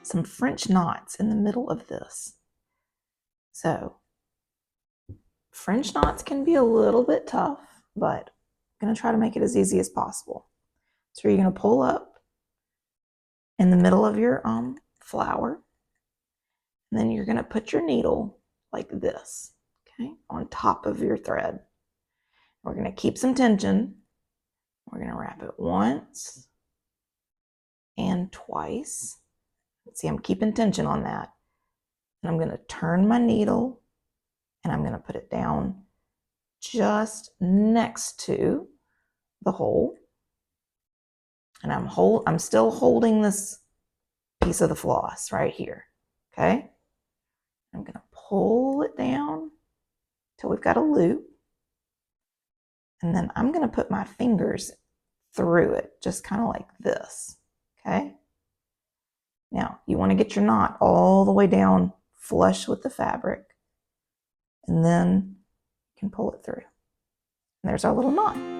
some French knots in the middle of this. So French knots can be a little bit tough, but I'm going to try to make it as easy as possible. So you're going to pull up in the middle of your flower, and then you're going to put your needle like this, okay, on top of your thread. We're going to keep some tension. We're going to wrap it once and twice. See, I'm keeping tension on that. And I'm going to turn my needle and I'm going to put it down just next to the hole. And I'm still holding this piece of the floss right here. Okay? I'm going to pull it down till we've got a loop. And then I'm going to put my fingers through it, just kind of like this. Okay? Now, you want to get your knot all the way down flush with the fabric, and then you can pull it through. And there's our little knot.